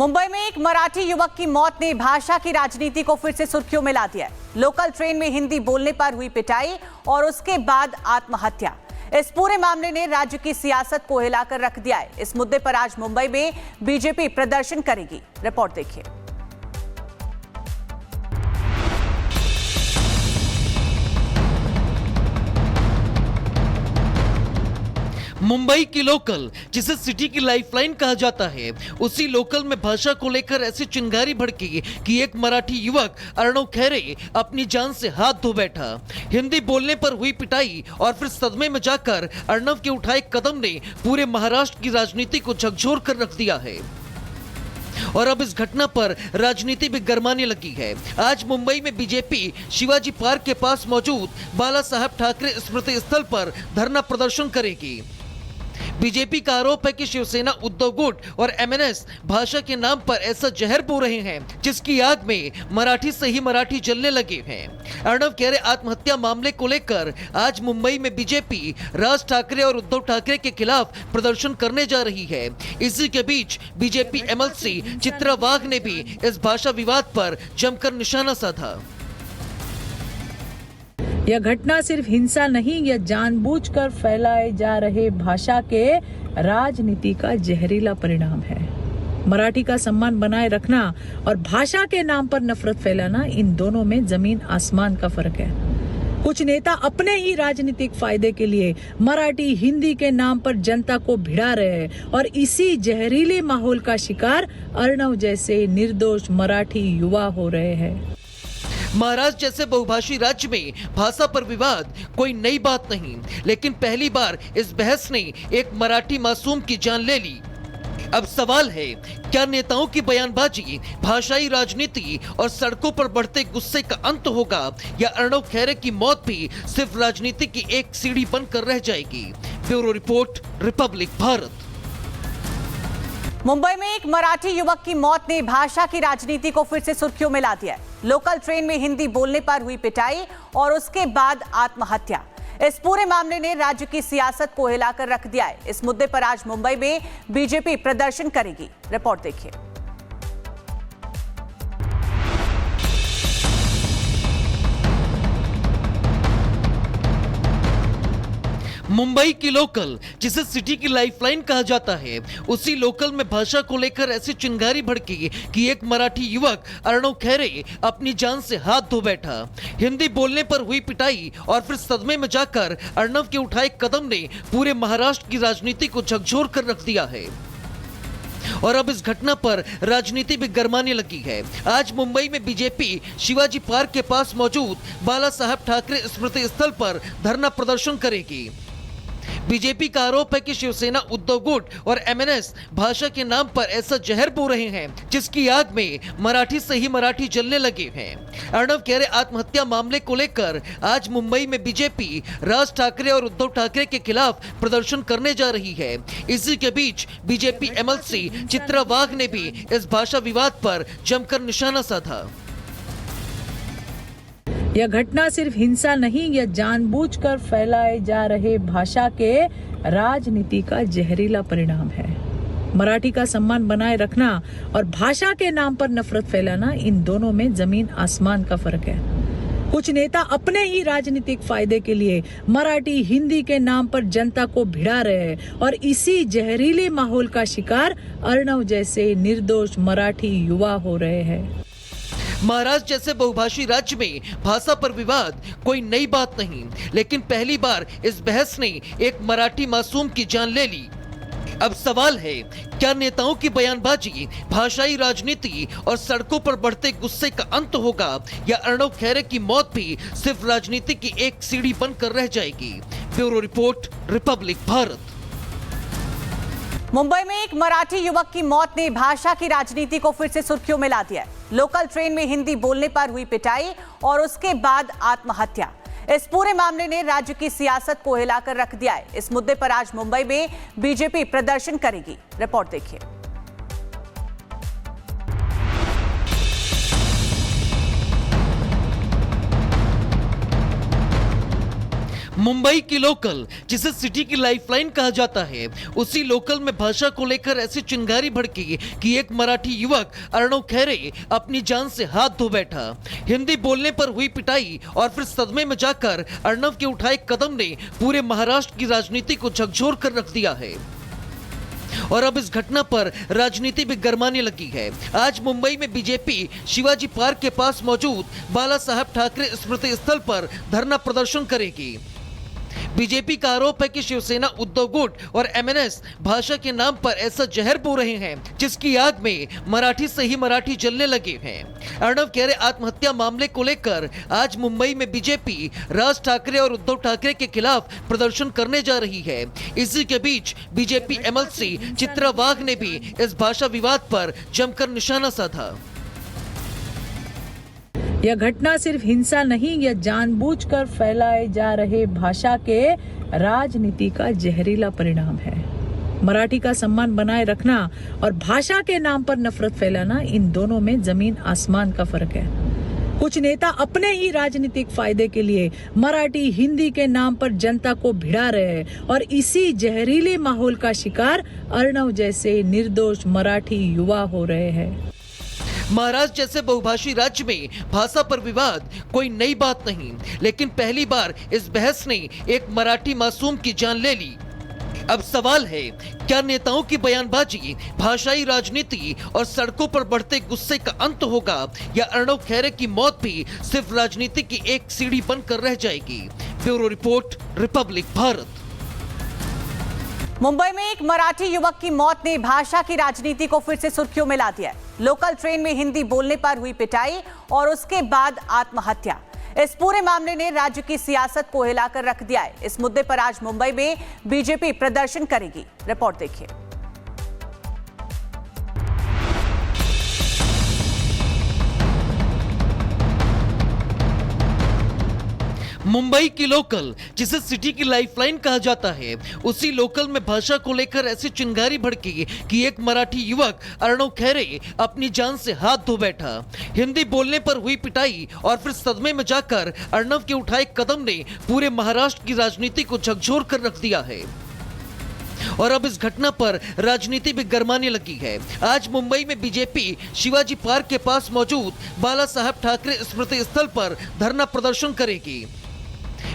मुंबई में एक मराठी युवक की मौत ने भाषा की राजनीति को फिर से सुर्खियों में ला दिया है। लोकल ट्रेन में हिंदी बोलने पर हुई पिटाई और उसके बाद आत्महत्या। इस पूरे मामले ने राज्य की सियासत को हिलाकर रख दिया है। इस मुद्दे पर आज मुंबई में बीजेपी प्रदर्शन करेगी। रिपोर्ट देखिए। मुंबई की लोकल, जिसे सिटी की लाइफलाइन कहा जाता है, उसी लोकल में भाषा को लेकर ऐसी चिंगारी भड़की कि एक मराठी युवक अर्णव खैरे अपनी जान से हाथ धो बैठा। हिंदी बोलने पर हुई पिटाई और फिर सदमे में जाकर अर्णव के उठाए कदम ने पूरे महाराष्ट्र की राजनीति को झकझोर कर रख दिया है और अब इस घटना पर राजनीति भी गरमाने लगी है। आज मुंबई में बीजेपी शिवाजी पार्क के पास मौजूद बाला साहब ठाकरे स्मृति स्थल पर धरना प्रदर्शन करेगी। बीजेपी का आरोप है कि शिवसेना, उद्धव गुट और एमएनएस भाषा के नाम पर ऐसा जहर बो रहे हैं जिसकी आग में मराठी से ही मराठी जलने लगे हैं। अर्णव खैरे आत्महत्या मामले को लेकर आज मुंबई में बीजेपी राज ठाकरे और उद्धव ठाकरे के खिलाफ प्रदर्शन करने जा रही है। इसी के बीच बीजेपी एमएलसी चित्रा वाघ ने भी इस भाषा विवाद पर जमकर निशाना साधा। यह घटना सिर्फ हिंसा नहीं, यह जानबूझकर फैलाए जा रहे भाषा के राजनीति का जहरीला परिणाम है। मराठी का सम्मान बनाए रखना और भाषा के नाम पर नफरत फैलाना, इन दोनों में जमीन आसमान का फर्क है। कुछ नेता अपने ही राजनीतिक फायदे के लिए मराठी, हिंदी के नाम पर जनता को भिड़ा रहे हैं और इसी जहरीले माहौल का शिकार अर्णव जैसे निर्दोष मराठी युवा हो रहे हैं। महाराष्ट्र जैसे बहुभाषी राज्य में भाषा पर विवाद कोई नई बात नहीं, लेकिन पहली बार इस बहस ने एक मराठी मासूम की जान ले ली। अब सवाल है, क्या नेताओं की बयानबाजी, भाषाई राजनीति और सड़कों पर बढ़ते गुस्से का अंत होगा, या अर्णव खैरे की मौत भी सिर्फ राजनीति की एक सीढ़ी बनकर रह जाएगी? Bureau report, Republic Bharat. Mumbai में एक मराठी युवक की मौत ने भाषा की राजनीति को फिर से सुर्खियों में ला दिया है। लोकल ट्रेन में हिंदी बोलने पर हुई पिटाई और उसके बाद आत्महत्या। इस पूरे मामले ने राज्य की सियासत को हिलाकर रख दिया है। इस मुद्दे पर आज मुंबई में बीजेपी प्रदर्शन करेगी। रिपोर्ट देखिए। मुंबई की लोकल, जिसे सिटी की लाइफलाइन कहा जाता है, उसी लोकल में भाषा को लेकर ऐसी चिंगारी भड़की कि एक मराठी युवक अर्णव खैरे अपनी जान से हाथ धो बैठा। हिंदी बोलने पर हुई पिटाई और फिर सदमे में जाकर अर्णव के उठाए कदम ने पूरे महाराष्ट्र की राजनीति को झकझोर कर रख दिया है और अब इस घटना पर राजनीति भी गरमाने लगी है। आज मुंबई में बीजेपी शिवाजी पार्क के पास मौजूद बाला साहब ठाकरे स्मृति स्थल पर धरना प्रदर्शन करेगी। बीजेपी का आरोप है कि शिवसेना, उद्धव गुट और एमएनएस भाषा के नाम पर ऐसा जहर बो रहे हैं जिसकी आग में मराठी से ही मराठी जलने लगे हैं। अर्णव खैरे आत्महत्या मामले को लेकर आज मुंबई में बीजेपी राज ठाकरे और उद्धव ठाकरे के खिलाफ प्रदर्शन करने जा रही है। इसी के बीच बीजेपी एमएलसी चित्रा वाघ ने भी इस भाषा विवाद पर जमकर निशाना साधा। यह घटना सिर्फ हिंसा नहीं, यह जानबूझकर फैलाए जा रहे भाषा के राजनीति का जहरीला परिणाम है। मराठी का सम्मान बनाए रखना और भाषा के नाम पर नफरत फैलाना, इन दोनों में जमीन आसमान का फर्क है। कुछ नेता अपने ही राजनीतिक फायदे के लिए मराठी, हिंदी के नाम पर जनता को भिड़ा रहे हैं और इसी जहरीले माहौल का शिकार अर्णव जैसे निर्दोष मराठी युवा हो रहे हैं। महाराष्ट्र जैसे बहुभाषी राज्य में भाषा पर विवाद कोई नई बात नहीं, लेकिन पहली बार इस बहस ने एक मराठी मासूम की जान ले ली। अब सवाल है, क्या नेताओं की बयानबाजी, भाषाई राजनीति और सड़कों पर बढ़ते गुस्से का अंत होगा, या अर्णव खैरे की मौत भी सिर्फ राजनीति की एक सीढ़ी बनकर रह जाएगी? Bureau report, Republic Bharat. Mumbai में एक मराठी युवक की मौत ने भाषा की राजनीति को फिर से सुर्खियों में ला दिया है। लोकल ट्रेन में हिंदी बोलने पर हुई पिटाई और उसके बाद आत्महत्या। इस पूरे मामले ने राज्य की सियासत को हिलाकर रख दिया है। इस मुद्दे पर आज मुंबई में बीजेपी प्रदर्शन करेगी। रिपोर्ट देखिए। मुंबई की लोकल, जिसे सिटी की लाइफलाइन कहा जाता है, उसी लोकल में भाषा को लेकर ऐसी चिंगारी भड़की कि एक मराठी युवक अर्णव खैरे अपनी जान से हाथ धो बैठा। हिंदी बोलने पर हुई पिटाई और फिर सदमे में जाकर अर्णव के उठाए कदम ने पूरे महाराष्ट्र की राजनीति को झकझोर कर रख दिया है। और अब इस घटना पर राजनीति भी गरमाने लगी है। आज मुंबई में बीजेपी शिवाजी पार्क के पास मौजूद बाला साहब ठाकरे स्मृति स्थल पर धरना प्रदर्शन करेगी। बीजेपी का आरोप है कि शिवसेना, उद्धव गुट और एमएनएस भाषा के नाम पर ऐसा जहर बो रहे हैं जिसकी आग में मराठी से ही मराठी जलने लगे हैं। अर्णव खैरे आत्महत्या मामले को लेकर आज मुंबई में बीजेपी राज ठाकरे और उद्धव ठाकरे के खिलाफ प्रदर्शन करने जा रही है। इसी के बीच बीजेपी एमएलसी चित्रा वाघ ने भी इस भाषा विवाद पर जमकर निशाना साधा। यह घटना सिर्फ हिंसा नहीं, यह जानबूझकर फैलाए जा रहे भाषा के राजनीति का जहरीला परिणाम है। मराठी का सम्मान बनाए रखना और भाषा के नाम पर नफरत फैलाना, इन दोनों में जमीन आसमान का फर्क है। कुछ नेता अपने ही राजनीतिक फायदे के लिए मराठी, हिंदी के नाम पर जनता को भिड़ा रहे हैं और इसी जहरीले माहौल का शिकार अर्णव जैसे निर्दोष मराठी युवा हो रहे हैं। महाराष्ट्र जैसे बहुभाषी राज्य में भाषा पर विवाद कोई नई बात नहीं, लेकिन पहली बार इस बहस ने एक मराठी मासूम की जान ले ली। अब सवाल है, क्या नेताओं की बयानबाजी, भाषाई राजनीति और सड़कों पर बढ़ते गुस्से का अंत होगा, या अर्णव खैरे की मौत भी सिर्फ राजनीति की एक सीढ़ी बनकर रह जाएगी? Bureau report, Republic Bharat. Mumbai में एक मराठी युवक की मौत ने भाषा की राजनीति को फिर से सुर्खियों में ला दिया है। लोकल ट्रेन में हिंदी बोलने पर हुई पिटाई और उसके बाद आत्महत्या। इस पूरे मामले ने राज्य की सियासत को हिलाकर रख दिया है। इस मुद्दे पर आज मुंबई में बीजेपी प्रदर्शन करेगी। रिपोर्ट देखिए। मुंबई की लोकल, जिसे सिटी की लाइफलाइन कहा जाता है, उसी लोकल में भाषा को लेकर ऐसी चिंगारी भड़की कि एक मराठी युवक अर्णव खैरे अपनी जान से हाथ धो बैठा। हिंदी बोलने पर हुई पिटाई और फिर सदमे में जाकर अर्णव के उठाए कदम ने पूरे महाराष्ट्र की राजनीति को झकझोर कर रख दिया है। और अब इस घटना पर राजनीति भी गरमाने लगी है। आज मुंबई में बीजेपी शिवाजी पार्क के पास मौजूद बाला साहब ठाकरे स्मृति स्थल पर धरना प्रदर्शन करेगी।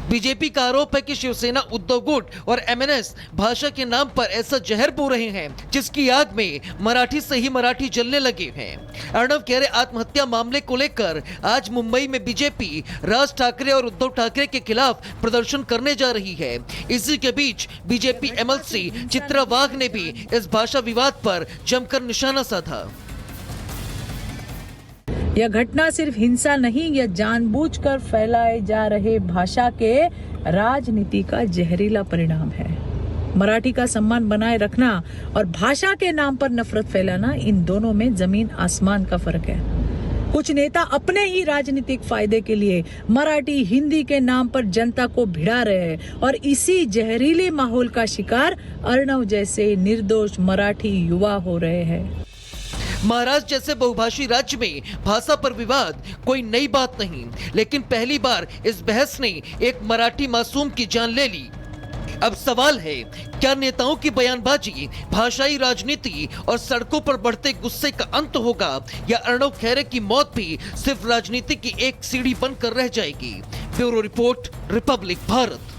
बीजेपी का आरोप है कि शिवसेना, उद्धव गुट और एमएनएस भाषा के नाम पर ऐसा जहर बो रहे हैं जिसकी आग में मराठी से ही मराठी जलने लगे हैं। अर्णव खैरे आत्महत्या मामले को लेकर आज मुंबई में बीजेपी राज ठाकरे और उद्धव ठाकरे के खिलाफ प्रदर्शन करने जा रही है। इसी के बीच बीजेपी एमएलसी चित्रा वाघ ने भी इस भाषा विवाद पर जमकर निशाना साधा। यह घटना सिर्फ हिंसा नहीं, यह जानबूझकर फैलाए जा रहे भाषा के राजनीति का जहरीला परिणाम है। मराठी का सम्मान बनाए रखना और भाषा के नाम पर नफरत फैलाना, इन दोनों में जमीन आसमान का फर्क है। कुछ नेता अपने ही राजनीतिक फायदे के लिए मराठी, हिंदी के नाम पर जनता को भिड़ा रहे हैं और इसी जहरीले माहौल का शिकार अर्णव जैसे निर्दोष मराठी युवा हो रहे हैं। महाराष्ट्र जैसे बहुभाषी राज्य में भाषा पर विवाद कोई नई बात नहीं, लेकिन पहली बार इस बहस ने एक मराठी मासूम की जान ले ली। अब सवाल है, क्या नेताओं की बयानबाजी, भाषाई राजनीति और सड़कों पर बढ़ते गुस्से का अंत होगा, या अर्णव खैरे की मौत भी सिर्फ राजनीति की एक सीढ़ी बनकर रह जाएगी? Bureau report, Republic Bharat.